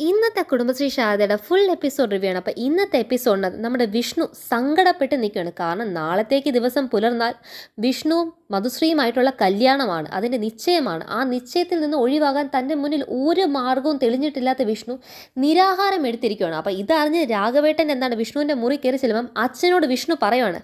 ഇന്നത്തെ Kudumbashree ശാരദയുടെ full episode review ആണ്. അപ്പോൾ ഇന്നത്തെ എപ്പിസോഡിനകത്ത് നമ്മുടെ വിഷ്ണു സങ്കടപ്പെട്ട് നിൽക്കുകയാണ്. കാരണം നാളത്തേക്ക് ദിവസം പുലർന്നാൽ വിഷ്ണുവും മധുശ്രീയുമായിട്ടുള്ള കല്യാണമാണ്, അതിൻ്റെ നിശ്ചയമാണ്. ആ നിശ്ചയത്തിൽ നിന്ന് ഒഴിവാകാൻ തൻ്റെ മുന്നിൽ ഒരു മാർഗവും തെളിഞ്ഞിട്ടില്ലാത്ത വിഷ്ണു നിരാഹാരം എടുത്തിരിക്കുകയാണ്. അപ്പോൾ ഇതറിഞ്ഞ് രാഘവേട്ടൻ എന്താണ് വിഷ്ണുവിൻ്റെ മുറി കയറി ചെല്ലുമ്പം അച്ഛനോട് വിഷ്ണു പറയുവാണ്,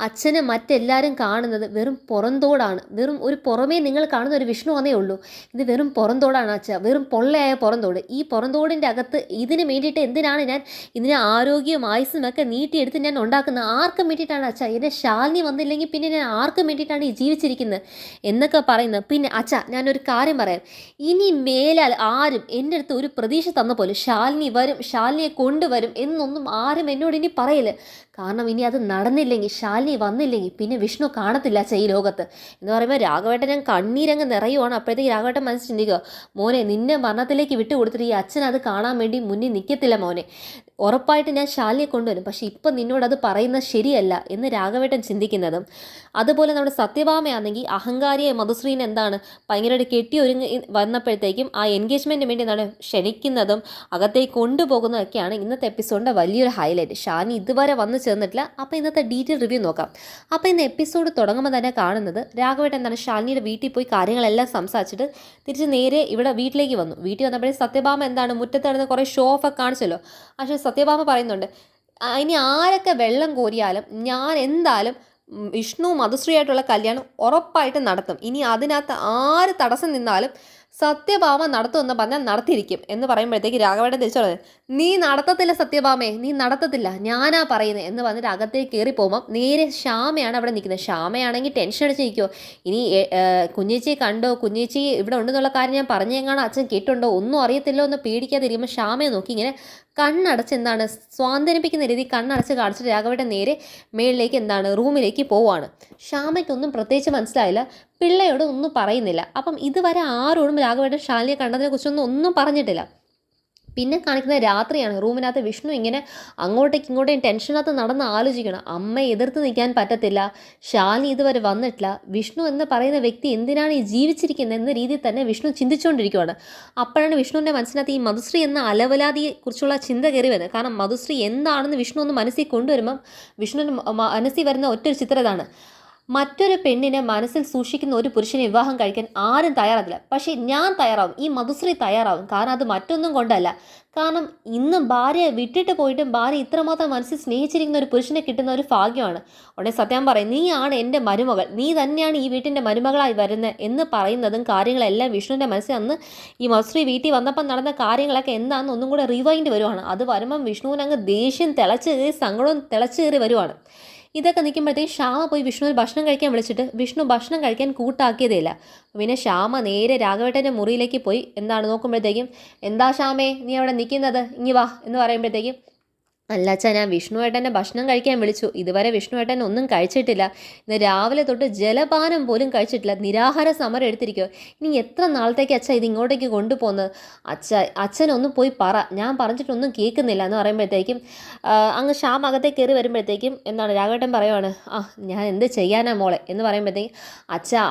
അച്ഛനെ മറ്റെല്ലാവരും കാണുന്നത് വെറും പുറന്തോടാണ്, വെറും ഒരു പുറമേ നിങ്ങൾ കാണുന്ന ഒരു വിഷ്ണു വന്നേ ഉള്ളൂ, ഇത് വെറും പുറന്തോടാണ് അച്ഛ, വെറും പൊള്ളയായ പുറന്തോട്. ഈ പുറന്തോടിൻ്റെ അകത്ത് ഇതിന് വേണ്ടിയിട്ട് എന്തിനാണ് ഞാൻ ഇതിനെ ആരോഗ്യവും ആയുസ്സും ഒക്കെ നീട്ടിയെടുത്ത് ഞാൻ ഉണ്ടാക്കുന്നത്? ആർക്കും വേണ്ടിയിട്ടാണ് അച്ഛ? എന്നെ ശാലിനി വന്നില്ലെങ്കിൽ പിന്നെ ഞാൻ ആർക്കും വേണ്ടിയിട്ടാണ് ഈ ജീവിച്ചിരിക്കുന്നത് എന്നൊക്കെ പറയുന്നത്. പിന്നെ അച്ഛ, ഞാനൊരു കാര്യം പറയാം, ഇനി മേലാൽ ആരും എൻ്റെ അടുത്ത് ഒരു പ്രതീക്ഷ തന്ന പോലെ ശാലിനി വരും, ശാലിനിയെ കൊണ്ടുവരും എന്നൊന്നും ആരും എന്നോട് ഇനി പറയില്ല. കാരണം ഇനി അത് നടന്നില്ലെങ്കിൽ, ശാലിനി വന്നില്ലെങ്കിൽ പിന്നെ വിഷ്ണു കാണത്തില്ല അച്ഛ ഈ ലോകത്ത് എന്ന് പറയുമ്പോൾ രാഘവേട്ടൻ ഞാൻ കണ്ണീരങ്ങ് നിറയുവാണ്. അപ്പോഴത്തേക്ക് രാഘവേട്ടൻ മനസ്സിൽ ചിന്തിക്കുക, മോനെ നിന്നെ മരണത്തിലേക്ക് വിട്ടുകൊടുത്തിട്ട് ഈ അച്ഛൻ അത് കാണാൻ വേണ്ടി മുന്നിൽ നിൽക്കത്തില്ല മോനെ, ഉറപ്പായിട്ട് ഞാൻ ശാലിനിയെ കൊണ്ടുവരും, പക്ഷേ ഇപ്പം നിന്നോടത് പറയുന്നത് ശരിയല്ല എന്ന് രാഘവേട്ടൻ ചിന്തിക്കുന്നതും. അതുപോലെ നമ്മുടെ സത്യഭാമയാണെങ്കിൽ അഹങ്കാരിയെ മധുശ്രീനെ എന്താണ് ഭയങ്കരമായിട്ട് കെട്ടി ഒരുങ്ങി വന്നപ്പോഴത്തേക്കും ആ എൻഗേജ്മെൻറ്റിന് വേണ്ടി എന്താണ് ക്ഷണിക്കുന്നതും അകത്തേക്ക് കൊണ്ടുപോകുന്നതൊക്കെയാണ് ഇന്നത്തെ എപ്പിസോഡിൻ്റെ വലിയൊരു ഹൈലൈറ്റ്. ഷാനി ഇതുവരെ വന്നു ചേർന്നിട്ടില്ല. അപ്പോൾ ഇന്നത്തെ ഡീറ്റെയിൽ റിവ്യൂ നോക്കാം. അപ്പോൾ ഇന്ന് എപ്പിസോഡ് തുടങ്ങുമ്പോൾ തന്നെ കാണുന്നത് രാഘവേട്ടൻ എന്താണ് ഷാലിനിയുടെ വീട്ടിൽ പോയി കാര്യങ്ങളെല്ലാം സംസാരിച്ചിട്ട് തിരിച്ച് നേരെ ഇവിടെ വീട്ടിലേക്ക് വന്നു. വീട്ടിൽ വന്നപ്പോഴേ സത്യഭാമ എന്താണ് മുറ്റത്ത് നടന്ന് കുറേ ഷോ ഓഫൊക്കെ കാണിച്ചല്ലോ. പക്ഷേ സത്യഭാമ പറയുന്നുണ്ട്, ഇനി ആരൊക്കെ വെള്ളം കോരിയാലും ഞാൻ എന്തായാലും വിഷ്ണു മധുശ്രീയായിട്ടുള്ള കല്യാണം ഉറപ്പായിട്ട് നടത്തും, ഇനി അതിനകത്ത് ആര് തടസ്സം നിന്നാലും സത്യഭാമ നടത്തുമെന്ന് പറഞ്ഞാൽ നടത്തിയിരിക്കും എന്ന് പറയുമ്പോഴത്തേക്ക് രാഘവേട്ടൻ തിരിച്ചു പറഞ്ഞത്, നീ നടത്തത്തില്ല സത്യഭാമയെ, നീ നടത്തത്തില്ല, ഞാനാ പറയുന്നത് എന്ന് പറഞ്ഞിട്ട് അകത്തേക്ക് കയറി പോകുമ്പം നേരെ ശ്യാമയാണ് അവിടെ നിൽക്കുന്നത്. ശ്യാമയാണെങ്കിൽ ടെൻഷൻ അടിച്ച് നിൽക്കുമോ, ഇനി കുഞ്ഞേച്ചിയെ കണ്ടോ, കുഞ്ഞേച്ചി ഇവിടെ ഉണ്ടെന്നുള്ള കാര്യം ഞാൻ പറഞ്ഞെങ്ങാണോ അച്ഛൻ കേട്ടുണ്ടോ, ഒന്നും അറിയത്തില്ലോ എന്ന് പേടിക്കാതിരിക്കുമ്പോൾ ശ്യാമയെ നോക്കി ഇങ്ങനെ കണ്ണടച്ച് എന്താണ് സ്വാന്തനിപ്പിക്കുന്ന രീതി കണ്ണടച്ച് കാണിച്ചിട്ട് രാഘവേട്ടൻ നേരെ മേളിലേക്ക് എന്താണ് റൂമിലേക്ക് പോവാണ്. ശ്യാമയ്ക്കൊന്നും പ്രത്യേകിച്ച് മനസ്സിലായില്ല, പിള്ളയോട് ഒന്നും പറയുന്നില്ല. അപ്പം ഇതുവരെ ആരോടും രാഘവേട്ടൻ ശാലിനിയെ കണ്ടതിനെ കുറിച്ചൊന്നും പറഞ്ഞിട്ടില്ല. പിന്നെ കാണിക്കുന്ന രാത്രിയാണ്. റൂമിനകത്ത് വിഷ്ണു ഇങ്ങനെ അങ്ങോട്ടേക്ക് ഇങ്ങോട്ടേക്കും ടെൻഷനകത്ത് നടന്ന് ആലോചിക്കണം. അമ്മയെ എതിർത്ത് നിൽക്കാൻ പറ്റത്തില്ല, ശാലിനി ഇതുവരെ വന്നിട്ടില്ല, വിഷ്ണു എന്ന് പറയുന്ന വ്യക്തി എന്തിനാണ് ഈ ജീവിച്ചിരിക്കുന്നത് എന്ന രീതിയിൽ തന്നെ വിഷ്ണു ചിന്തിച്ചുകൊണ്ടിരിക്കുകയാണ്. അപ്പോഴാണ് വിഷ്ണുവിൻ്റെ മനസ്സിനകത്ത് ഈ മധുശ്രീ എന്ന അലവലാതിയെ കുറിച്ചുള്ള ചിന്ത കയറി വരുന്നത്. കാരണം മധുശ്രീ എന്താണെന്ന് വിഷ്ണു ഒന്ന് മനസ്സിൽ കൊണ്ടുവരുമ്പം വിഷ്ണുവിന് മനസ്സിൽ വരുന്ന ഒറ്റൊരു ചിത്രം ഇതാണ്, മറ്റൊരു പെണ്ണിനെ മനസ്സിൽ സൂക്ഷിക്കുന്ന ഒരു പുരുഷനെ വിവാഹം കഴിക്കാൻ ആരും തയ്യാറാകില്ല, പക്ഷേ ഞാൻ തയ്യാറാവും, ഈ മധുശ്രീ തയ്യാറാവും. കാരണം അത് മറ്റൊന്നും കൊണ്ടല്ല, കാരണം ഇന്ന് ഭാര്യയെ വിട്ടിട്ട് പോയിട്ടും ഭാര്യ ഇത്രമാത്രം മനസ്സിൽ സ്നേഹിച്ചിരിക്കുന്ന ഒരു പുരുഷനെ കിട്ടുന്ന ഒരു ഭാഗ്യമാണ്. ഉടനെ സത്യം പറയും, നീയാണ് എൻ്റെ മരുമകൾ, നീ തന്നെയാണ് ഈ വീട്ടിൻ്റെ മരുമകളായി വരുന്നത് എന്ന് പറയുന്നതും കാര്യങ്ങളെല്ലാം വിഷ്ണുവിൻ്റെ മനസ്സിൽ അന്ന് ഈ മധുശ്രീ വീട്ടിൽ വന്നപ്പം നടന്ന കാര്യങ്ങളൊക്കെ എന്താണെന്ന് ഒന്നും കൂടെ റിവൈൻഡ് വരുവാണ്. അത് വരുമ്പം വിഷ്ണുവിനങ്ങ് ദേഷ്യം തിളച്ച് കയറി, സങ്കടവും തിളച്ച് കയറി വരുവാണ്. ഇതൊക്കെ നിൽക്കുമ്പോഴത്തേക്ക് ശ്യാമ പോയി വിഷ്ണുവിന് ഭക്ഷണം കഴിക്കാൻ വിളിച്ചിട്ട് വിഷ്ണു ഭക്ഷണം കഴിക്കാൻ കൂട്ടാക്കിയതേയില്ല. പിന്നെ ശ്യാമ നേരെ രാഘവേട്ടൻ്റെ മുറിയിലേക്ക് പോയി എന്താണ് നോക്കുമ്പോഴത്തേക്കും, എന്താ ശ്യാമേ നീ അവിടെ നിൽക്കുന്നത്, ഇങ്ങി വാ എന്ന് പറയുമ്പോഴത്തേക്കും, അല്ല അച്ഛാ, ഞാൻ വിഷ്ണുവേട്ടൻ്റെ ഭക്ഷണം കഴിക്കാൻ വിളിച്ചു, ഇതുവരെ വിഷ്ണുവേട്ടൻ ഒന്നും കഴിച്ചിട്ടില്ല, ഇന്ന് രാവിലെ തൊട്ട് ജലപാനം പോലും കഴിച്ചിട്ടില്ല, നിരാഹാര സമരം എടുത്തിരിക്കുമോ, ഇനി എത്ര നാളത്തേക്ക് അച്ഛാ ഇത് ഇങ്ങോട്ടേക്ക് കൊണ്ടുപോകുന്നത്, അച്ഛനൊന്നും പോയി പറ, ഞാൻ പറഞ്ഞിട്ടൊന്നും കേൾക്കുന്നില്ല എന്ന് പറയുമ്പോഴത്തേക്കും അങ്ങ് ശ്യാം അകത്തേക്ക് കയറി വരുമ്പോഴത്തേക്കും എന്താണ് രാഘവേട്ടൻ പറയുവാണ്, ഞാൻ എന്ത് ചെയ്യാനാ മോളെ എന്ന് പറയുമ്പോഴത്തേക്കും,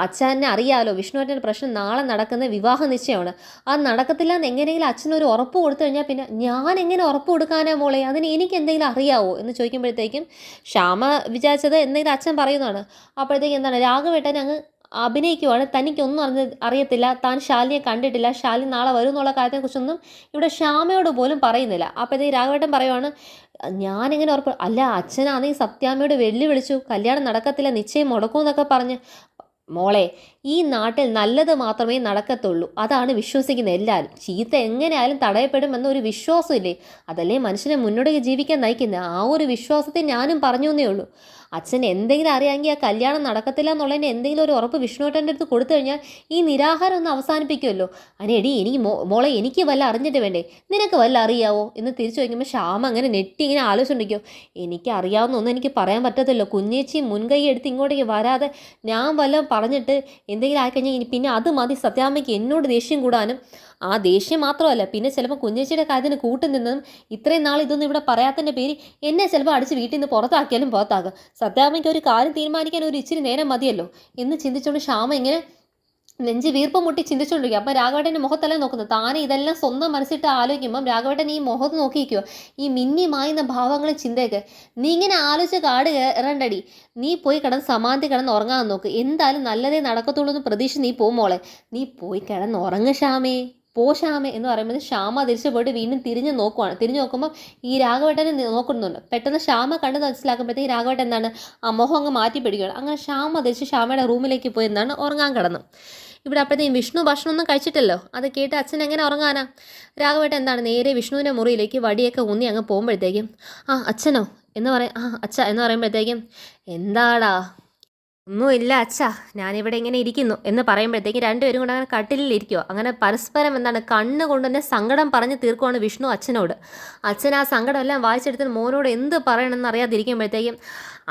അച്ഛനെ അറിയാമല്ലോ, വിഷ്ണുവേട്ടൻ്റെ പ്രശ്നം നാളെ നടക്കുന്ന വിവാഹ നിശ്ചയമാണ്, അത് നടക്കത്തില്ല എന്ന് എങ്ങനെയെങ്കിലും അച്ഛനൊരു ഉറപ്പ് കൊടുത്തു കഴിഞ്ഞാൽ പിന്നെ ഞാൻ എങ്ങനെ ഉറപ്പ് കൊടുക്കാനാ മോളെ, അതിന് എനിക്ക് എന്തെങ്കിലും അറിയാവോ എന്ന് ചോദിക്കുമ്പോഴത്തേക്കും ശ്യാമ വിചാരിച്ചത് എന്തെങ്കിലും അച്ഛൻ പറയുന്നതാണ്. അപ്പോഴത്തേക്കും എന്താണ് രാഘവേട്ടൻ അങ്ങ് അഭിനയിക്കുവാണ്, തനിക്കൊന്നും അറിയത്തില്ല, താൻ ശാലിനിയെ കണ്ടിട്ടില്ല, ശാലിനി നാളെ വരും എന്നുള്ള കാര്യത്തെക്കുറിച്ചൊന്നും ഇവിടെ ശ്യാമയോട് പോലും പറയുന്നില്ല. അപ്പോഴത്തേക്ക് രാഘവേട്ടൻ പറയുവാണ്, ഞാനെങ്ങനെ ഉറപ്പ്, അല്ല അച്ഛനാണെങ്കിൽ സത്യാമ്മയോട് വെല്ലുവിളിച്ചു, കല്യാണം നടക്കത്തില്ല, നിശ്ചയം മുടക്കുമെന്നൊക്കെ പറഞ്ഞ്, മോളെ ഈ നാട്ടിൽ നല്ലത് മാത്രമേ നടക്കത്തുള്ളൂ, അതാണ് വിശ്വസിക്കുന്ന എല്ലാവരും, ചീത്ത എങ്ങനെയായാലും തടയപ്പെടുമെന്നൊരു വിശ്വാസമില്ലേ, അതല്ലേ മനുഷ്യനെ മുന്നോട്ട് ജീവിക്കാൻ നയിക്കുന്നത്, ആ ഒരു വിശ്വാസത്തെ ഞാനും പറഞ്ഞു എന്നേ ഉള്ളൂ. അച്ഛൻ എന്തെങ്കിലും അറിയാമെങ്കിൽ ആ കല്യാണം നടക്കത്തില്ല എന്നുള്ളതിന് എന്തെങ്കിലും ഒരു ഉറപ്പ് വിഷ്ണുവേട്ടൻ്റെ അടുത്ത് കൊടുത്തു കഴിഞ്ഞാൽ ഈ നിരാഹാരം ഒന്ന് അവസാനിപ്പിക്കുമല്ലോ. അതിനെടി എനിക്ക് മോളെ എനിക്ക് വല്ല അറിഞ്ഞിട്ട് വേണ്ടേ, നിനക്ക് വല്ല അറിയാവോ എന്ന് തിരിച്ചു വയ്ക്കുമ്പോൾ ശ്യാമ അങ്ങനെ നെറ്റി ഇങ്ങനെ ആലോചിച്ചുകൊണ്ടിരിക്കും. എനിക്ക് അറിയാവുന്ന ഒന്നും എനിക്ക് പറയാൻ പറ്റത്തില്ലോ, കുഞ്ഞേച്ചി മുൻകൈ എടുത്ത് ഇങ്ങോട്ടേക്ക് വരാതെ ഞാൻ വല്ല പറഞ്ഞിട്ട് എന്തെങ്കിലും ആയിക്കഴിഞ്ഞാൽ ഇനി പിന്നെ അത് മതി സത്യാമ്മയ്ക്ക് എന്നോട് ദേഷ്യം കൂടാനും, ആ ദേഷ്യം മാത്രമല്ല പിന്നെ ചിലപ്പോൾ കുഞ്ഞേച്ചിയുടെ കാര്യത്തിന് കൂട്ടു നിന്നതും ഇത്രയും നാൾ ഇതൊന്നും ഇവിടെ പറയാത്തതിൻ്റെ പേര് എന്നെ ചിലപ്പോൾ അടിച്ച് വീട്ടിൽ നിന്ന് പുറത്താക്കിയാലും പുറത്താക്കുക, സത്യാമ്മയ്ക്ക് ഒരു കാര്യം തീരുമാനിക്കാൻ ഒരു ഇച്ചിരി നേരം മതിയല്ലോ എന്ന് ചിന്തിച്ചുകൊണ്ട് ശ്യാമ ഇങ്ങനെ നെഞ്ച് വീർപ്പ് മുട്ടി ചിന്തിച്ചുകൊണ്ടിരിക്കുക. അപ്പം രാഘവേട്ടൻ്റെ മുഖത്തല്ല നോക്കുന്നത്, താനെ ഇതെല്ലാം സ്വന്തം മനസ്സിട്ട് ആലോചിക്കുമ്പം രാഘവേട്ടൻ ഈ മുഖത്ത് നോക്കിയിരിക്കുക, ഈ മിന്നി മായുന്ന ഭാവങ്ങളും ചിന്തയൊക്കെ. നീ ഇങ്ങനെ ആലോചിച്ച് കാട് കയറണ്ടടി, നീ പോയി കിടന്ന് സമാധി കിടന്ന് ഉറങ്ങാൻ നോക്ക്, എന്തായാലും നല്ലതേ നടക്കത്തുള്ളൂ എന്ന് പ്രതീക്ഷ നീ മോളെ, നീ പോയി കിടന്ന് ഉറങ്ങ് ശ്യാമേ, പോ ശ്യാമേ എന്ന് പറയുമ്പോൾ ശ്യാമ തിരിച്ചു പോയിട്ട് വീണ്ടും തിരിഞ്ഞ് നോക്കുവാണ്. തിരിഞ്ഞു നോക്കുമ്പോൾ ഈ രാഘവേട്ടനെ നോക്കുന്നുണ്ട്. പെട്ടെന്ന് ശ്യാമ കണ്ട് മനസ്സിലാക്കുമ്പോഴത്തേക്ക് രാഘവേട്ടൻ എന്താണ് ആ മുഖം അങ്ങ് മാറ്റി പിടിക്കുകയാണ്. അങ്ങനെ ശ്യാമ തിരിച്ച് ശ്യാമയുടെ റൂമിലേക്ക് പോയി എന്താണ് ഉറങ്ങാൻ കിടന്നു. ഇവിടെ അപ്പോഴത്തേക്കും വിഷ്ണു ഭക്ഷണമൊന്നും കഴിച്ചിട്ടല്ലോ. അത് കേട്ട് അച്ഛൻ എങ്ങനെ ഉറങ്ങാനാ? രാഘവേട്ടൻ എന്താണ് നേരെ വിഷ്ണുവിൻ്റെ മുറിയിലേക്ക് വടിയൊക്കെ ഊന്നി അങ്ങ് പോകുമ്പോഴത്തേക്കും അച്ഛനോ എന്ന് പറയും. അച്ഛ എന്ന് പറയുമ്പോഴത്തേക്കും എന്താടാ? ഒന്നുമില്ല അച്ഛാ, ഞാനിവിടെ ഇങ്ങനെ ഇരിക്കുന്നു എന്ന് പറയുമ്പോഴത്തേക്ക് രണ്ടുപേരും കൂടെ അങ്ങനെ കട്ടിലിരിക്കുമോ. അങ്ങനെ പരസ്പരം എന്താണ് കണ്ണ് കൊണ്ട് തന്നെ സങ്കടം പറഞ്ഞ് തീർക്കുവാണ് വിഷ്ണു അച്ഛനോട്. അച്ഛൻ ആ സങ്കടം എല്ലാം വായിച്ചെടുത്ത് മോനോട് എന്ത് പറയണമെന്ന് അറിയാതിരിക്കുമ്പോഴത്തേക്കും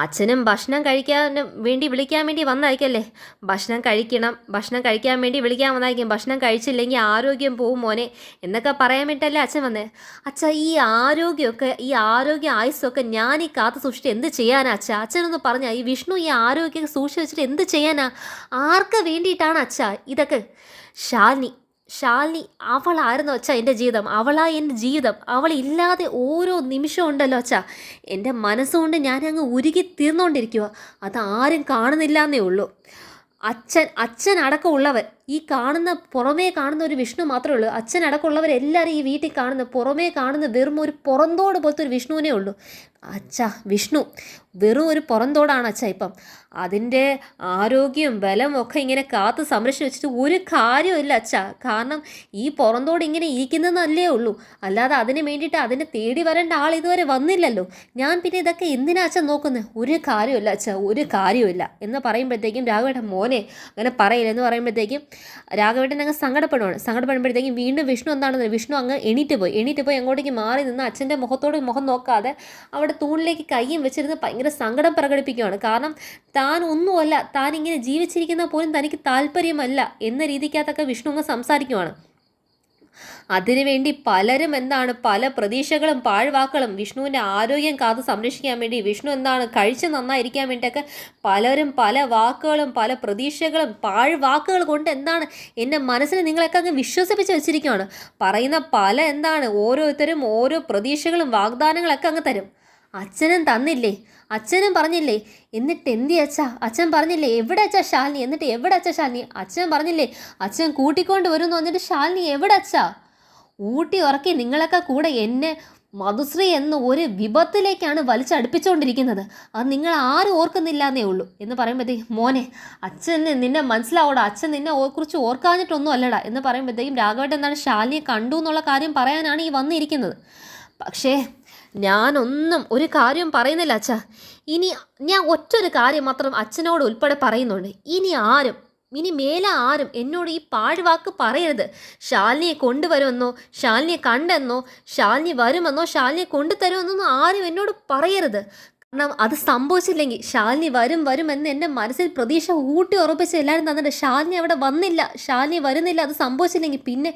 അച്ഛനും ഭക്ഷണം കഴിക്കാൻ വേണ്ടി വിളിക്കാൻ വേണ്ടി വന്നായിരിക്കല്ലേ, ഭക്ഷണം കഴിക്കാൻ വേണ്ടി വിളിക്കാൻ വന്നായിരിക്കും, ഭക്ഷണം കഴിച്ചില്ലെങ്കിൽ ആരോഗ്യം പോവും മോനെ എന്നൊക്കെ പറയാൻ വേണ്ടിയിട്ടല്ലേ അച്ഛൻ വന്നേ. അച്ഛാ ഈ ആരോഗ്യ ആയുസ്സൊക്കെ ഞാൻ ഈ കാത്തു സൂക്ഷിച്ചിട്ട് എന്ത് ചെയ്യാനാ അച്ഛാ? അച്ഛനൊന്ന് പറഞ്ഞാൽ ഈ വിഷ്ണു ഈ ആരോഗ്യം സൂക്ഷിച്ച് വെച്ചിട്ട് എന്ത് ചെയ്യാനാ? ആർക്ക് വേണ്ടിയിട്ടാണ് അച്ഛാ ഇതൊക്കെ? ശാലിനി അവളായിരുന്നു അച്ഛാ എൻ്റെ ജീവിതം, എൻ്റെ ജീവിതം. അവളില്ലാതെ ഓരോ നിമിഷവും ഉണ്ടല്ലോ അച്ഛാ, എൻ്റെ മനസ്സുകൊണ്ട് ഞാനങ്ങ് ഉരുകി തീർന്നുകൊണ്ടിരിക്കുക. അതാരും കാണുന്നില്ല എന്നേ ഉള്ളൂ. അച്ഛനടക്കമുള്ളവർ ഈ പുറമേ കാണുന്ന ഒരു വിഷ്ണു മാത്രമേ ഉള്ളൂ. അച്ഛനടക്കമുള്ളവരെല്ലാവരും ഈ വീട്ടിൽ പുറമേ കാണുന്ന വെറും ഒരു പുറന്തോട് പോലത്തെ ഒരു വിഷ്ണുവിനേ ഉള്ളൂ. വിഷ്ണു വെറും ഒരു പുറന്തോടാണ് ഇപ്പം. അതിൻ്റെ ആരോഗ്യവും ബലവും ഒക്കെ ഇങ്ങനെ കാത്ത് സംരക്ഷിച്ച് വെച്ചിട്ട് ഒരു കാര്യമില്ല കാരണം ഈ പുറന്തോട് ഇങ്ങനെ ഇരിക്കുന്നതെന്നല്ലേ ഉള്ളൂ, അല്ലാതെ അതിന് വേണ്ടിയിട്ട് അതിനെ തേടി വരേണ്ട ആൾ ഇതുവരെ വന്നില്ലല്ലോ. ഞാൻ പിന്നെ ഇതൊക്കെ എന്തിനാ നോക്കുന്നത്? ഒരു കാര്യമില്ല ഒരു കാര്യമില്ല എന്ന് പറയുമ്പോഴത്തേക്കും രാഘവേട്ടൻ മോനെ അങ്ങനെ പറയില്ല എന്ന് പറയുമ്പോഴത്തേക്കും രാഘവേട്ടൻ അങ്ങ് സങ്കടപ്പെടുമ്പോഴത്തേക്കും വീണ്ടും വിഷ്ണു അങ്ങ് എണീറ്റ് പോയി അങ്ങോട്ടേക്ക് മാറി നിന്ന് അച്ഛൻ്റെ മുഖം നോക്കാതെ അവിടെ തൂണിലേക്ക് കയ്യും വെച്ചിരുന്ന് ഭയങ്കര സങ്കടം പ്രകടിപ്പിക്കുകയാണ്. കാരണം താൻ ഒന്നുമല്ല, താൻ ഇങ്ങനെ ജീവിച്ചിരിക്കുന്ന പോലും തനിക്ക് താല്പര്യമല്ല എന്ന രീതിക്കകത്തൊക്കെ വിഷ്ണു അങ്ങ് സംസാരിക്കുവാണ്. അതിനുവേണ്ടി പലരും പല പ്രതീക്ഷകളും പാഴ്വാക്കുകളും വിഷ്ണുവിൻ്റെ ആരോഗ്യം കാത്ത് സംരക്ഷിക്കാൻ വേണ്ടി വിഷ്ണു കഴിച്ച് നന്നായിരിക്കാൻ വേണ്ടിയിട്ടൊക്കെ പലരും പല വാക്കുകളും പല പ്രതീക്ഷകളും പാഴ്വാക്കുകൾ കൊണ്ട് എൻ്റെ മനസ്സിനെ നിങ്ങളൊക്കെ അങ്ങ് വിശ്വസിപ്പിച്ച് വെച്ചിരിക്കുകയാണ്. പറയുന്ന ഓരോരുത്തരും ഓരോ പ്രതീക്ഷകളും വാഗ്ദാനങ്ങളൊക്കെ അങ്ങ് തരും. അച്ഛനും തന്നില്ലേ, അച്ഛനും പറഞ്ഞില്ലേ, എന്നിട്ട് എന്തി അച്ഛൻ പറഞ്ഞില്ലേ എവിടെ ശാലിനി, എന്നിട്ട് എവിടെ ശാലിനി? അച്ഛൻ പറഞ്ഞില്ലേ അച്ഛൻ കൂട്ടിക്കൊണ്ട് വരുമെന്ന് പറഞ്ഞിട്ട് ശാലിനി എവിടെ ഊട്ടി ഉറക്കി നിങ്ങളൊക്കെ കൂടെ എന്നെ മധുശ്രീ എന്ന ഒരു വിപത്തിലേക്കാണ് വലിച്ചടുപ്പിച്ചുകൊണ്ടിരിക്കുന്നത്. അത് നിങ്ങൾ ആരും ഓർക്കുന്നില്ല എന്നേ ഉള്ളൂ എന്ന് പറയുമ്പോഴത്തേക്കും മോനെ അച്ഛന് നിന്നെ മനസ്സിലാവൂടാ, അച്ഛൻ നിന്നെ കുറിച്ച് ഓർക്കാഞ്ഞിട്ടൊന്നും അല്ലടാ എന്ന് പറയുമ്പോഴത്തേക്കും രാഘവേട്ടൻ ശാലിനിയെ കണ്ടു എന്നുള്ള കാര്യം പറയാനാണ് ഈ വന്നിരിക്കുന്നത്. പക്ഷേ ഞാനൊന്നും ഒരു കാര്യം പറയുന്നില്ല ഇനി ഞാൻ ഒറ്റൊരു കാര്യം മാത്രം അച്ഛനോട് ഉൾപ്പെടെ പറയുന്നുണ്ട്. ഇനി മേലെ ആരും എന്നോട് ഈ പാഴ്വാക്ക് പറയരുത്. ശാലിനിയെ കൊണ്ടുവരുമെന്നോ, ശാലിനിയെ കണ്ടെന്നോ, ശാലിനി വരുമെന്നോ, ശാലിനിയെ കൊണ്ടുതരുമെന്നോ ആരും എന്നോട് പറയരുത്. കാരണം അത് സംഭവിച്ചില്ലെങ്കിൽ ശാലിനി വരുമെന്ന് എൻ്റെ മനസ്സിൽ പ്രതീക്ഷ ഊട്ടി ഉറപ്പിച്ച് എല്ലാവരും തന്നിട്ട് ശാലിനി അവിടെ വന്നില്ല, ശാലിനി വരുന്നില്ല, അത് സംഭവിച്ചില്ലെങ്കിൽ പിന്നെ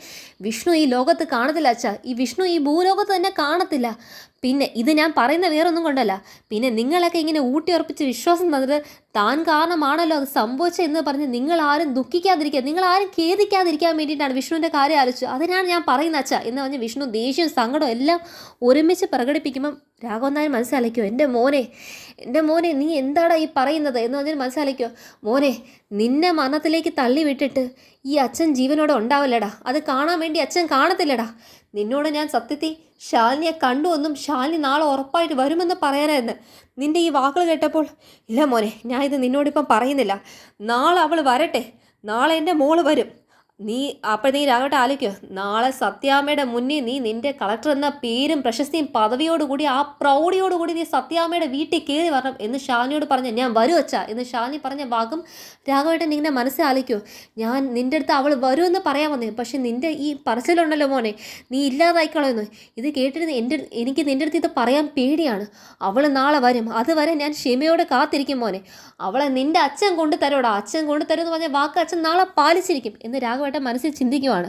വിഷ്ണു ഈ ലോകത്ത് കാണത്തില്ല ഈ വിഷ്ണു ഈ ഭൂലോകത്ത് തന്നെ കാണത്തില്ല. പിന്നെ ഇത് ഞാൻ പറയുന്ന വേറൊന്നും കൊണ്ടല്ല, പിന്നെ നിങ്ങളൊക്കെ ഇങ്ങനെ ഊട്ടി ഉറപ്പിച്ച് വിശ്വാസം തന്നിട്ട് താൻ കാരണമാണല്ലോ അത് സംഭവിച്ചതെന്ന് പറഞ്ഞ് നിങ്ങളാരും ദുഃഖിക്കാതിരിക്കുക, നിങ്ങളാരും ഖേദിക്കാതിരിക്കാൻ വേണ്ടിയിട്ടാണ് വിഷ്ണുവിൻ്റെ കാര്യം ആലോചിച്ചു. അതിനാണ് ഞാൻ പറയുന്നത് എന്ന് പറഞ്ഞ് വിഷ്ണു ദേഷ്യവും സങ്കടവും എല്ലാം ഒരുമിച്ച് പ്രകടിപ്പിക്കുമ്പം രാഘവൻ നായർ മനസ്സിലാക്കിയോ, എൻ്റെ മോനെ നീ എന്താടാ ഈ പറയുന്നത് എന്ന് പറഞ്ഞാൽ മനസ്സിലാക്കിയോ, മോനെ നിന്നെ മരണത്തിലേക്ക് തള്ളി വിട്ടിട്ട് ഈ അച്ഛൻ ജീവനോടെ ഉണ്ടാവില്ലടാ, അത് കാണാൻ വേണ്ടി അച്ഛൻ കാണത്തില്ലടാ. നിന്നോട് ഞാൻ സത്യത്തിൽ ശാലിനിയെ കണ്ടുവെന്നും ശാലിനി നാളെ ഉറപ്പായിട്ട് വരുമെന്ന് പറയാനായിരുന്നു. നിൻ്റെ ഈ വാക്കുകൾ കേട്ടപ്പോൾ ഇല്ല മോനെ, ഞാൻ ഇത് നിന്നോടിപ്പം പറയുന്നില്ല. നാളെ അവൾ വരട്ടെ, നാളെ എൻ്റെ മോള് വരും. നീ അപ്പോഴത്തേക്കും രാഘവട്ടെ ആലോചിക്കോ, നാളെ സത്യാമ്മയുടെ മുന്നിൽ നീ നിൻ്റെ കളക്ടർ എന്ന പേരും പ്രശസ്തിയും പദവിയോടുകൂടി ആ പ്രൗഢിയോടുകൂടി നീ സത്യാമ്മയുടെ വീട്ടിൽ കയറി വരണം എന്ന് ശാലിനിയോട് പറഞ്ഞ ഞാൻ വരും എന്ന് ശാലിനി പറഞ്ഞ വാക്കും രാഘവേട്ടൻ നിങ്ങളുടെ മനസ്സിലാലിക്കോ. ഞാൻ നിൻ്റെ അടുത്ത് അവൾ വരുമെന്ന് പറയാൻ വന്നേ, പക്ഷെ നിൻ്റെ ഈ പറച്ചിലുണ്ടല്ലോ മോനെ, നീ ഇല്ലാതായിക്കളയെന്ന്. ഇത് കേട്ടിട്ട് എനിക്ക് നിൻ്റെ അടുത്ത് ഇത് പറയാൻ പേടിയാണ്. അവൾ നാളെ വരും, അതുവരെ ഞാൻ ക്ഷമയോടെ കാത്തിരിക്കും മോനെ. അവളെ നിൻ്റെ അച്ഛൻ കൊണ്ടുതരോടാ, അച്ഛൻ കൊണ്ടുതരുമെന്ന് പറഞ്ഞ വാക്ക് അച്ഛൻ നാളെ പാലിച്ചിരിക്കും എന്ന് രാഘവേട്ടൻ മനസ്സിൽ ചിന്തിക്കുവാണ്.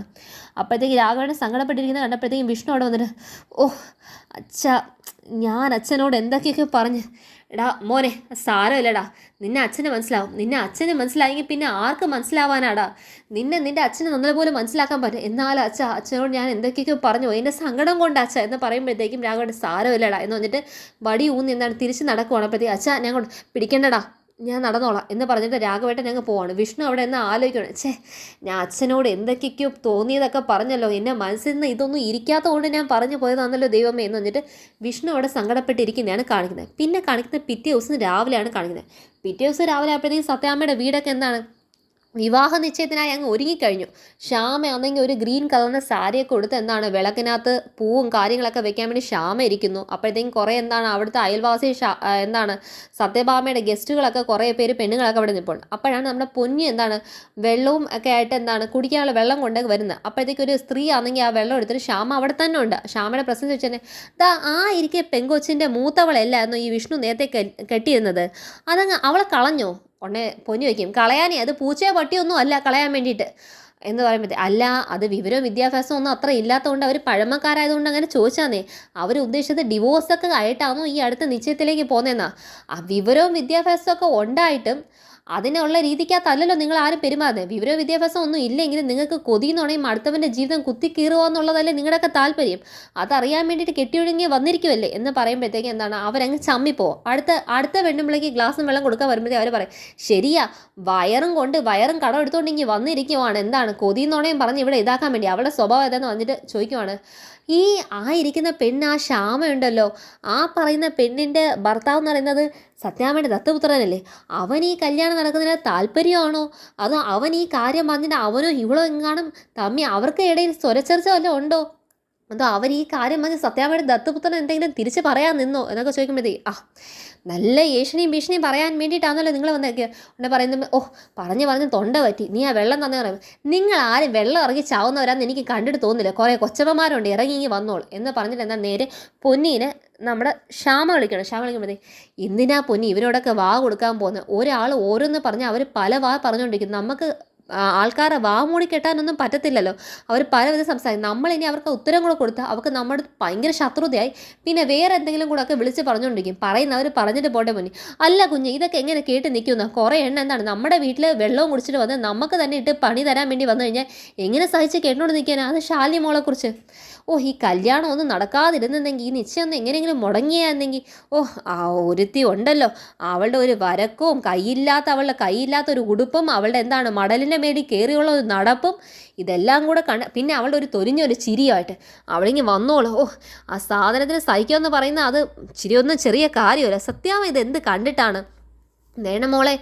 അപ്പോഴത്തേക്ക് രാഘവേട്ടൻ സങ്കടപ്പെട്ടിരിക്കുന്നത് കണ്ടപ്പോഴത്തേക്കും വിഷ്ണു അവിടെ വന്നിട്ട് ഞാൻ അച്ഛനോട് എന്തൊക്കെയൊക്കെ പറഞ്ഞ് എടാ മോനെ സാരമില്ലടാ, നിന്നെ അച്ഛനെ മനസ്സിലാവും, നിന്നെ അച്ഛനെ മനസ്സിലായെങ്കിൽ പിന്നെ ആർക്ക് മനസ്സിലാവാനാടാ, നിന്റെ അച്ഛനെ നല്ലപോലെ മനസ്സിലാക്കാൻ പറ്റും. എന്നാലും അച്ഛനോട് ഞാൻ എന്തൊക്കെയൊക്കെ പറഞ്ഞു എന്നെ സങ്കടം കൊണ്ട് അച്ഛ എന്ന് പറയുമ്പോഴത്തേക്കും രാഘവൻ സാരമില്ലടാ എന്ന് പറഞ്ഞിട്ട് വടി ഊന്നി എന്താണ് തിരിച്ച് നടക്കുവാണ്. അപ്പോഴത്തേക്ക് അച്ഛാ ഞാൻ കൊണ്ട് പിടിക്കേണ്ടടാ, ഞാൻ നടന്നോളാം എന്ന് പറഞ്ഞിട്ട് രാഘവേട്ടൻ ഞങ്ങൾ പോവാണ്. വിഷ്ണു അവിടെ നിന്ന് ആലോചിക്കണം, ഞാൻ അച്ഛനോട് എന്തൊക്കെയൊക്കെയോ തോന്നിയതൊക്കെ പറഞ്ഞല്ലോ, എന്നെ മനസ്സിൽ നിന്ന് ഇതൊന്നും ഇരിക്കാത്തതുകൊണ്ട് ഞാൻ പറഞ്ഞു പോയതാണല്ലോ ദൈവമേ എന്ന് പറഞ്ഞിട്ട് വിഷ്ണു അവിടെ സങ്കടപ്പെട്ടിരിക്കുന്നതാണ് കാണിക്കുന്നത്. പിന്നെ കാണിക്കുന്നത് പിറ്റേ ദിവസം രാവിലെയാണ് കാണിക്കുന്നത്. പിറ്റേ ദിവസം രാവിലെ ആയപ്പോഴത്തേക്കും സത്യാമ്മയുടെ വീടൊക്കെ എന്താണ് വിവാഹ നിശ്ചയത്തിനായി അങ്ങ് ഒരുങ്ങിക്കഴിഞ്ഞു. ശ്യാമ ആണെങ്കിൽ ഒരു ഗ്രീൻ കളറിൻ്റെ സാരിയൊക്കെ കൊടുത്ത് എന്താണ് വിളക്കിനകത്ത് പൂവും കാര്യങ്ങളൊക്കെ വെക്കാൻ വേണ്ടി ശ്യാമ ഇരിക്കുന്നു. അപ്പോഴത്തേക്കും കുറേ എന്താണ് അവിടുത്തെ അയൽവാസി എന്താണ് സത്യഭാമയുടെ ഗസ്റ്റുകളൊക്കെ കുറേ പേര് പെണ്ണുങ്ങളൊക്കെ അവിടെ നിൽപ്പുണ്ട്. അപ്പോഴാണ് നമ്മുടെ പൊന്നി എന്താണ് വെള്ളവും ഒക്കെ ആയിട്ട് എന്താണ് കുടിക്കാനുള്ള വെള്ളം കൊണ്ട് വരുന്നത്. അപ്പോഴത്തേക്ക് ഒരു സ്ത്രീ ആണെങ്കിൽ ആ വെള്ളം എടുത്തിട്ട് ശ്യാമ അവിടെ തന്നെ ഉണ്ട്. ശ്യാമയുടെ പ്രശ്നം വെച്ച് തന്നെ ഇരിക്കെ പെങ്കൊച്ചിൻ്റെ മൂത്തവളല്ലായിരുന്നു ഈ വിഷ്ണു നേരത്തെ കെട്ടിയിരുന്നത്, അതങ്ങ് അവളെ കളഞ്ഞോ? ഉടനെ പൊന്നു വയ്ക്കും, കളയാനേ അത് പൂച്ചയോ പട്ടിയൊന്നും അല്ല കളയാൻ വേണ്ടിയിട്ട് എന്ന് പറയുമ്പോഴത്തേ അല്ല അത് വിവരവും വിദ്യാഭ്യാസവും ഒന്നും അത്ര ഇല്ലാത്തതുകൊണ്ട് അവർ പഴമക്കാരായതുകൊണ്ട് അങ്ങനെ ചോദിച്ചാന്നേ. അവർ ഉദ്ദേശിച്ചത് ഡിവോഴ്സൊക്കെ ആയിട്ടാണോ ഈ അടുത്ത നിശ്ചയത്തിലേക്ക് പോകുന്നതെന്നാ. ആ വിവരവും വിദ്യാഭ്യാസവും ഒക്കെ ഉണ്ടായിട്ടും അതിനുള്ള രീതിക്കകത്തല്ലല്ലോ നിങ്ങൾ ആരും പെരുമാറുന്നത്. വിവരവും വിദ്യാഭ്യാസം ഒന്നും ഇല്ലെങ്കിലും നിങ്ങൾക്ക് കൊതിയെന്നുണ്ടെങ്കിൽ അടുത്തവൻ്റെ ജീവിതം കുത്തിക്കീറുക എന്നുള്ളതല്ലേ നിങ്ങളുടെയൊക്കെ താല്പര്യം. അതറിയാൻ വേണ്ടിയിട്ട് കെട്ടിയൊഴുങ്ങി വന്നിരിക്കുമല്ലേ എന്ന് പറയുമ്പോഴത്തേക്ക് എന്താണ് അവരങ്ങ് ചമ്മിപ്പോവും. അടുത്ത പെണ്ണുമ്പിളേക്ക് ഗ്ലാസും വെള്ളം കൊടുക്കാൻ വരുമ്പോഴത്തേക്ക് അവർ പറയും ശരിയാ, വയറും കടം എടുത്തുകൊണ്ടെങ്കിൽ വന്നിരിക്കുവാണ്, എന്താണ് കൊതിയെന്നുണയും പറഞ്ഞ് ഇവിടെ ഇതാക്കാൻ വേണ്ടി. അവളുടെ സ്വഭാവം ഏതാന്ന് വന്നിട്ട് ചോദിക്കുവാണ്, ഈ ഇരിക്കുന്ന പെണ്ണ് ആ ശ്യാമയുണ്ടല്ലോ, ആ പറയുന്ന പെണ്ണിൻ്റെ ഭർത്താവ് എന്ന് പറയുന്നത് സത്യാമ്മയുടെ ദത്തപുത്രനല്ലേ, അവൻ ഈ കല്യാണം നടക്കുന്നതിന് താല്പര്യമാണോ അതോ അവൻ ഈ കാര്യം പറഞ്ഞിട്ട് അവനോ ഇവളോ എങ്ങാനും അവർക്ക് ഇടയിൽ സ്വരച്ചർച്ച വല്ലതും ഉണ്ടോ, അതോ അവർ ഈ കാര്യം പറഞ്ഞ് സത്യാമ്മയുടെ ദത്തപുത്രൻ എന്തെങ്കിലും തിരിച്ച് പറയാൻ നിന്നോ എന്നൊക്കെ ചോദിക്കുമ്പോഴത്തേക്ക് നല്ല ഏഷണിയും ഭീഷണിയും പറയാൻ വേണ്ടിയിട്ടാണല്ലോ നിങ്ങൾ വന്നേക്കുക. ഉടനെ പറയുന്നത് പറഞ്ഞ് തൊണ്ട പറ്റി, നീ ആ വെള്ളം തന്നെ പറയുമ്പോൾ നിങ്ങൾ ആരും വെള്ളം ഇറങ്ങി ചാവുന്നവരാന്ന് എനിക്ക് കണ്ടിട്ട് തോന്നില്ല, കുറേ കൊച്ചമ്മമാരുണ്ട് ഇറങ്ങി വന്നോളൂ എന്ന് പറഞ്ഞിട്ട് എന്നാൽ നേരെ പൊന്നീനെ നമ്മുടെ ശ്യാമ വിളിക്കുമ്പോഴത്തേക്ക് എന്തിനാ പൊന്നി ഇവരോടൊക്കെ വാ കൊടുക്കാൻ പോകുന്നത്, ഒരാൾ ഓരോന്ന് പറഞ്ഞ് അവർ പല വാ പറഞ്ഞുകൊണ്ടിരിക്കും, നമുക്ക് ആൾക്കാരെ വാ മൂടി കെട്ടാനൊന്നും പറ്റത്തില്ലല്ലോ, അവർ പലവിധം സംസാരിക്കും. നമ്മളിനി അവർക്ക് ഉത്തരം കൂടെ കൊടുത്താൽ അവർക്ക് നമ്മുടെ ഭയങ്കര ശത്രുതയായി പിന്നെ വേറെ എന്തെങ്കിലും കൂടെ ഒക്കെ വിളിച്ച് പറഞ്ഞുകൊണ്ടിരിക്കും. പറയുന്നവർ പറഞ്ഞിട്ട് പോട്ടെ മുന്നേ. അല്ല കുഞ്ഞ് ഇതൊക്കെ എങ്ങനെ കേട്ട് നിൽക്കുന്ന കുറേ എണ്ണ എന്താണ് നമ്മുടെ വീട്ടിൽ വെള്ളവും കുടിച്ചിട്ട് വന്ന് നമുക്ക് തന്നെ ഇട്ട് പണി തരാൻ വേണ്ടി വന്നു കഴിഞ്ഞാൽ എങ്ങനെ സഹിച്ച് കേട്ടോണ്ട് നിൽക്കാനാ. അത് ശാലിനി മോളെക്കുറിച്ച് ഈ കല്യാണം ഒന്നും നടക്കാതിരുന്നെങ്കിൽ ഈ നിശ്ചയം ഒന്ന് എങ്ങനെയെങ്കിലും മുടങ്ങിയായിരുന്നെങ്കിൽ ഒരുത്തി ഉണ്ടല്ലോ അവളുടെ ഒരു വരക്കവും അവളുടെ കൈയില്ലാത്ത ഒരു ഉടുപ്പും അവളുടെ എന്താണ് മടലിൻ്റെ മേടി കയറിയുള്ള ഒരു നടപ്പും ഇതെല്ലാം കൂടെ പിന്നെ അവളുടെ ഒരു തൊരിഞ്ഞൊരു ചിരിയായിട്ട് അവളിങ്ങി വന്നോളൂ. ആ സാധനത്തിന് സഹിക്കുമെന്ന് പറയുന്ന അത് ചിരിയൊന്നും ചെറിയ കാര്യമല്ല. സത്യാമ ഇത് എന്ത് കണ്ടിട്ടാണ് നേണമോളെ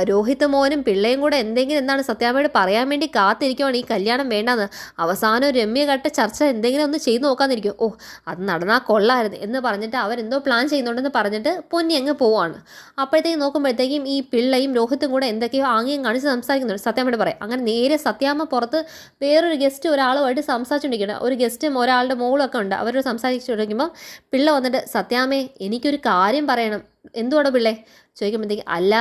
രോഹിത് മോനും പിള്ളയും കൂടെ എന്തെങ്കിലും എന്താണ് സത്യാമ്മയോട് പറയാൻ വേണ്ടി കാത്തിരിക്കുവാണ് ഈ കല്യാണം വേണ്ടെന്ന്. അവസാനം രമ്യ കട്ട ചർച്ച എന്തെങ്കിലും ഒന്ന് ചെയ്ത് നോക്കാന്നിരിക്കും. അത് നടന്നാൽ കൊള്ളായിരുന്നു എന്ന് പറഞ്ഞിട്ട് അവരെന്തോ പ്ലാൻ ചെയ്യുന്നുണ്ടെന്ന് പറഞ്ഞിട്ട് പൊന്നി അങ്ങ് പോവാണ്. അപ്പോഴത്തേക്കും നോക്കുമ്പോഴത്തേക്കും ഈ പിള്ളയും രോഹിത്തും കൂടെ എന്തൊക്കെയോ ആംഗ്യം കാണിച്ച് സംസാരിക്കുന്നുണ്ട്. സത്യാമ്മയോട് പറയാം. അങ്ങനെ നേരെ സത്യാമ്മ പുറത്ത് വേറൊരു ഗസ്റ്റ് ഒരാളുമായിട്ട് സംസാരിച്ചുകൊണ്ടിരിക്കണം. ഒരു ഗസ്റ്റും ഒരാളുടെ മോളൊക്കെ ഉണ്ട്. അവരോട് സംസാരിച്ചുകൊണ്ടിരിക്കുമ്പോൾ പിള്ള വന്നിട്ട് സത്യാമ്മേ എനിക്കൊരു കാര്യം പറയണം. എന്തുവാടോ പിള്ളേ ചോദിക്കുമ്പോഴത്തേക്ക് അല്ല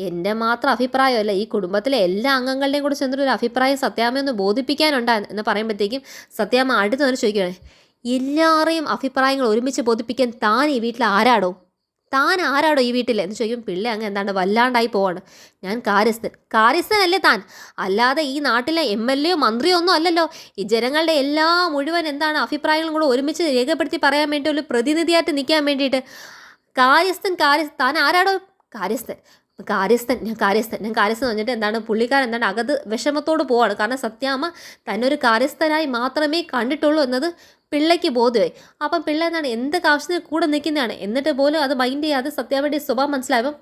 എൻ്റെ മാത്രം അഭിപ്രായമല്ല ഈ കുടുംബത്തിലെ എല്ലാ അംഗങ്ങളുടെയും കൂടെ ചെന്നൊരു അഭിപ്രായം സത്യാമ്മയൊന്ന് ബോധിപ്പിക്കാനുണ്ടായിരുന്നു എന്ന് പറയുമ്പോഴത്തേക്കും സത്യാമ്മ അടുത്ത് തന്നെ ചോദിക്കണേ എല്ലാവരെയും അഭിപ്രായങ്ങൾ ഒരുമിച്ച് ബോധിപ്പിക്കാൻ താൻ ഈ വീട്ടിൽ ആരാടോ ഈ വീട്ടിൽ എന്ന് ചോദിക്കും. പിള്ളേ അങ്ങ് എന്താണ് വല്ലാണ്ടായി പോവാണ്. ഞാൻ കാര്യസ്ഥനല്ലേ താൻ, അല്ലാതെ ഈ നാട്ടിലെ MLA മന്ത്രിയോ ഒന്നും അല്ലല്ലോ. ഈ ജനങ്ങളുടെ മുഴുവൻ എന്താണ് അഭിപ്രായങ്ങളും കൂടെ ഒരുമിച്ച് രേഖപ്പെടുത്തി പറയാൻ വേണ്ടി ഒരു പ്രതിനിധിയായിട്ട് നിൽക്കാൻ വേണ്ടിയിട്ട് കാര്യസ്ഥൻ താൻ ആരാടോ ഞാൻ കാര്യസ്ഥൻ പറഞ്ഞിട്ട് എന്താണ് പുള്ളിക്കാരൻ എന്താണ് അകത്ത് വിഷമത്തോട് പോവാണ്. കാരണം സത്യാമ്മ തന്നൊരു കാര്യസ്ഥനായി മാത്രമേ കണ്ടിട്ടുള്ളൂ എന്നത് പിള്ളയ്ക്ക് ബോധ്യമായി. അപ്പം പിള്ള എന്താണ് എന്തൊക്കെ ആവശ്യത്തിന് കൂടെ നിൽക്കുന്നതാണ് എന്നിട്ട് പോലും അത് മൈൻഡ് ചെയ്യാതെ സത്യാമ്മയുടെ സ്വഭാവം മനസ്സിലായപ്പം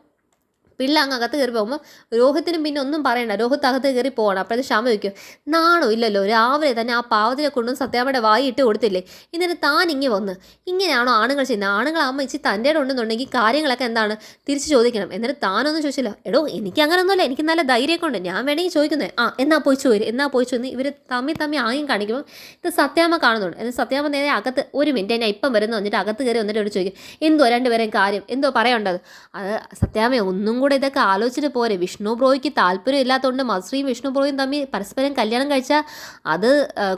പിള്ള അങ്ങ് അകത്ത് കയറി പോകുമ്പോൾ രോഹിത്തിനും പിന്നെ ഒന്നും പറയണ്ട. രോഹിത്ത് അകത്ത് കയറി പോകണം. അപ്പോഴത്തെ ശ്യാമ ചോദിക്കും നാണോ ഇല്ലല്ലോ രാവിലെ തന്നെ ആ പാവത്തിനെ കൊണ്ടും സത്യാമ്മയുടെ വായി ഇട്ട് കൊടുത്തില്ലേ, എന്നിട്ട് താൻ വന്ന് ഇങ്ങനെയാണോ ആണുങ്ങൾ ചെയ്യുന്നത്? ആണുങ്ങളാകുമ്പോൾ ഇച്ചിരി തൻ്റെ ഉണ്ടെന്നുണ്ടെങ്കിൽ കാര്യങ്ങളൊക്കെ എന്താണ് തിരിച്ച് ചോദിക്കണം. എന്നിട്ട് താനൊന്നും ചോദിച്ചില്ല. എടോ എനിക്ക് അങ്ങനെയൊന്നുമല്ല, എനിക്ക് നല്ല ധൈര്യമൊക്കെ ഉണ്ട്, ഞാൻ വേണമെങ്കിൽ ചോദിക്കുന്നത് എന്നാ പോയി ചോദിച്ചു ഇവർ തമ്മി ആയും കാണിക്കുമ്പോൾ ഇത് സത്യാമ്മ കാണുന്നുണ്ട്. എന്നിട്ട് സത്യാമ്മ നേരെ അകത്ത് ഒരു മിനിറ്റ് ഞാൻ ഇപ്പം വരുന്നു വന്നിട്ട് അകത്ത് കയറി വന്നിട്ട് ഇവിടെ ചോദിക്കും എന്തോ രണ്ടുപേരെയും കാര്യം എന്തോ പറയേണ്ടത്. അത് സത്യാമ്മ ഒന്നും കൂടെ ഇതൊക്കെ ആലോചിച്ചിട്ട് പോരെ. വിഷ്ണു ബ്രോയ്ക്ക് താല്പര്യം ഇല്ലാത്തതുകൊണ്ട് മധുശ്രീയും വിഷ്ണു ബ്രോയും തമ്മിൽ പരസ്പരം കല്യാണം കഴിച്ചാൽ അത്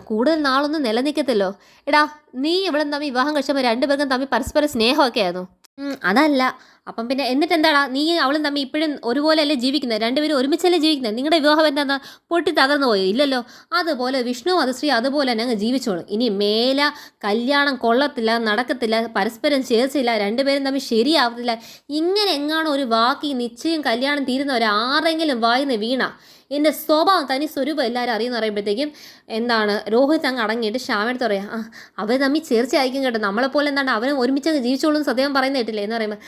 കൂടുതൽ നാളൊന്നും നിലനിൽക്കത്തില്ലോ. എടാ നീ ഇവിടെ തമ്മിൽ വിവാഹം കഴിച്ചപ്പോൾ രണ്ടുപേർക്കും തമ്മിൽ പരസ്പര സ്നേഹമൊക്കെ ആയിരുന്നു. അതല്ല. അപ്പം പിന്നെ എന്നിട്ട് എന്താടാ നീ അവളും തമ്മിൽ ഇപ്പോഴും ഒരുപോലെയല്ലേ ജീവിക്കുന്നത്? രണ്ടുപേരും ഒരുമിച്ചല്ലേ ജീവിക്കുന്നത്? നിങ്ങളുടെ വിവാഹം എന്താ പൊട്ടി തകർന്നു പോയോ? ഇല്ലല്ലോ. അതുപോലെ വിഷ്ണു മധുശ്രീ അതുപോലെ തന്നെ അങ്ങ് ജീവിച്ചോളും. ഇനി മേല കല്യാണം കൊള്ളത്തില്ല, നടക്കത്തില്ല, പരസ്പരം ചേർച്ചയില്ല, രണ്ടുപേരും തമ്മിൽ ശരിയാവത്തില്ല. ഇങ്ങനെ എങ്ങാണോ ഒരു വാക്ക് ഈ നിശ്ചയം കല്യാണം തീരുന്ന ഒരാരെങ്കിലും വായിന്ന് വീണ എൻ്റെ സ്വഭാവം തനി സ്വരൂപം എല്ലാവരും അറിയുന്ന പറയുമ്പോഴത്തേക്കും രോഹിത് അങ്ങ് അടങ്ങിയിട്ട് ശ്യാമെടുത്ത് പറയാം, അവർ തമ്മിൽ ചേർച്ചയായിരിക്കും കേട്ടോ, നമ്മളെപ്പോലെ അവനും ഒരുമിച്ചങ്ങ് ജീവിച്ചോളും സത്യം പറയുന്ന കേട്ടില്ലേ എന്ന് പറയുമ്പോൾ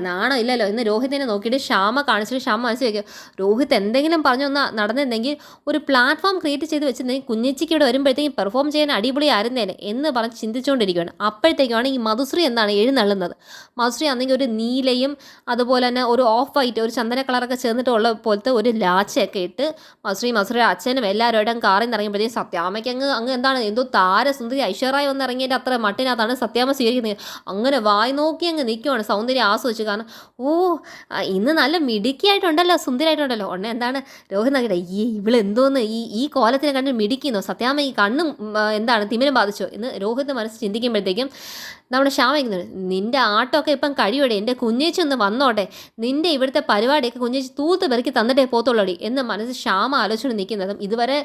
നാണോ ഇല്ലല്ലോ എന്ന് രോഹിത്തിനെ നോക്കിയിട്ട് ശ്യാമ കാണിച്ചിട്ട് ശ്യാമ മനസ്സിൽ വയ്ക്കും, രോഹിത് എന്തെങ്കിലും പറഞ്ഞൊന്ന് നടന്നിരുന്നെങ്കിൽ ഒരു പ്ലാറ്റ്ഫോം ക്രിയേറ്റ് ചെയ്ത് വെച്ചിട്ടുണ്ടെങ്കിൽ കുഞ്ഞിച്ചിക്ക് ഇവിടെ വരുമ്പോഴത്തേക്കും പെർഫോം ചെയ്യാൻ അടിപൊളി ആയിരുന്നേനെ എന്ന് പറഞ്ഞ് ചിന്തിച്ചുകൊണ്ടിരിക്കുകയാണ്. അപ്പോഴത്തേക്കാണ് ഈ മധുശ്രീ എഴുന്നള്ളുന്നത്. മധുശ്രീ ആണെങ്കിൽ ഒരു നീലയും അതുപോലെ തന്നെ ഒരു ഓഫ് വൈറ്റ് ഒരു ചന്ദന കളറൊക്കെ ചേർന്നിട്ടുള്ള പോലത്തെ ഒരു ലാച്ചയൊക്കെ ഇട്ട് മധുശ്രീ അച്ഛനും എല്ലാവരോടും കാറിൽ നിന്ന് ഇറങ്ങിയപ്പോഴത്തേക്കും സത്യാമ്മയ്ക്ക് അങ്ങ് എന്തോ താരസുന്ദരി ഐശ്വര്യ ഒന്ന് ഇറങ്ങിയതിൻ്റെ അത്ര മട്ടിനകത്താണ് സത്യാമ്മ സ്വീകരിക്കുന്നത്. അങ്ങനെ വായി നോക്കി അങ്ങ് നിൽക്കുവാണ് സൗന്ദര്യം ആസ്വദിച്ചു. കാരണം ഇന്ന് നല്ല മിടുക്കിയായിട്ടുണ്ടല്ലോ, സുന്ദരിയായിട്ടുണ്ടല്ലോ. ഉടനെ രോഹിത് നോക്കിയിട്ട് ഇവളെന്തോന്ന് ഈ കോലത്തിനെ കണ്ട് മിടിക്കുന്നോ, സത്യാമ്മ ഈ കണ്ണും തിമിരം ബാധിച്ചോ എന്ന് രോഹിത് മനസ്സ് ചിന്തിക്കുമ്പോഴത്തേക്കും നമ്മുടെ ശ്യാമ നിൻ്റെ ആട്ടമൊക്കെ ഇപ്പം കഴിയോടെ, എൻ്റെ കുഞ്ഞേച്ചി ഒന്ന് വന്നോട്ടെ, നിൻ്റെ ഇവിടുത്തെ പരിപാടിയൊക്കെ കുഞ്ഞേച്ചി തൂത്ത് പെറുക്കി തന്നിട്ടേ പോത്തുള്ളടി എന്ന് മനസ്സ് ശ്യാമ ആലോചിച്ചുകൊണ്ട് നിൽക്കുന്നതും ഇതുവരെ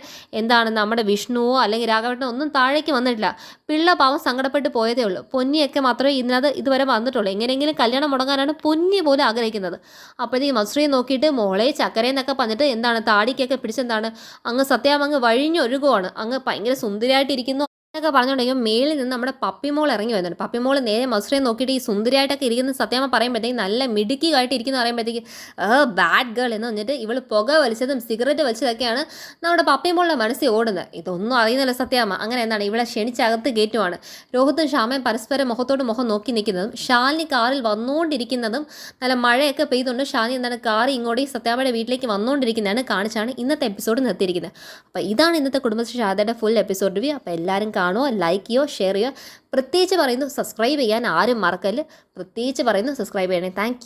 നമ്മുടെ വിഷ്ണുവോ അല്ലെങ്കിൽ രാഘവേട്ടനോ ഒന്നും താഴേക്ക് വന്നിട്ടില്ല. പിള്ള പാവം സങ്കടപ്പെട്ട് പോയതേ ഉള്ളൂ. പൊന്നിയൊക്കെ മാത്രമേ ഇതുവരെ വന്നിട്ടുള്ളൂ. എങ്ങനെയെങ്കിലും കല്യാണം മുടങ്ങാനാണ് പൊന്നി പോലും ആഗ്രഹിക്കുന്നത്. അപ്പോഴത്തേക്കും മധുശ്രീയെ നോക്കിയിട്ട് മോളെ ചക്കരയെന്നൊക്കെ പറഞ്ഞിട്ട് താടിക്കൊക്കെ പിടിച്ചെന്താണ് അങ്ങ് സത്യാമ്മ അങ്ങ് വഴിഞ്ഞൊഴുകുവാണ്. അങ്ങ് ഭയങ്കര സുന്ദരിയായിട്ടിരിക്കുന്നു എന്നൊക്കെ പറഞ്ഞുകൊണ്ടെങ്കിൽ മേളിൽ നിന്ന് നമ്മുടെ പപ്പിമോൾ ഇറങ്ങി വരുന്നുണ്ട്. പപ്പിമോൾ നേരെ മധുശ്രീയെ നോക്കിയിട്ട് ഈ സുന്ദരിയായിട്ടൊക്കെ ഇരിക്കുന്ന സത്യാമ്മ പറയുമ്പോഴത്തേക്കും നല്ല മിടുക്കിയായിട്ട് ഇരിക്കുന്ന പറയുമ്പോഴത്തേക്ക് ബാഡ് ഗേൾ എന്ന് പറഞ്ഞിട്ട് ഇവൾ പുക വലിച്ചതും സിഗരറ്റ് വലിച്ചതൊക്കെയാണ് നമ്മുടെ പപ്പിമോളുടെ മനസ്സിൽ ഓടുന്നത്. ഇതൊന്നും അറിയുന്നില്ല സത്യാമ്മ. അങ്ങനെ ഇവളെ ക്ഷണിച്ചകത്ത് കയറ്റുവാണ്. രോഹിത്തും ശ്യാമയും പരസ്പരം മുഖത്തോട് മുഖം നോക്കി നിൽക്കുന്നതും ശാലിനി കാറിൽ വന്നുകൊണ്ടിരിക്കുന്നതും നല്ല മഴയൊക്കെ പെയ്തുകൊണ്ട് ശാലിനി കാർ ഇങ്ങോട്ട് സത്യാമ്മയുടെ വീട്ടിലേക്ക് വന്നുകൊണ്ടിരിക്കുന്നതാണ് കാണിച്ചാണ് ഇന്നത്തെ എപ്പിസോഡ് നിർത്തിയിരിക്കുന്നത്. അപ്പോൾ ഇതാണ് ഇന്നത്തെ കുടുംബശ്രീ ശാരദയുടെ ഫുൾ എപ്പിസോഡ് റിവ്യൂ. അപ്പോൾ എല്ലാവരും കാണുമോ, ലൈക്ക് ചെയ്യോ, ഷെയർ ചെയ്യുക. പ്രത്യേകിച്ച് പറയുന്നു സബ്സ്ക്രൈബ് ചെയ്യാൻ ആരും മറക്കല്ല്. പ്രത്യേകിച്ച് പറയുന്നു സബ്സ്ക്രൈബ് ചെയ്യണേ. താങ്ക്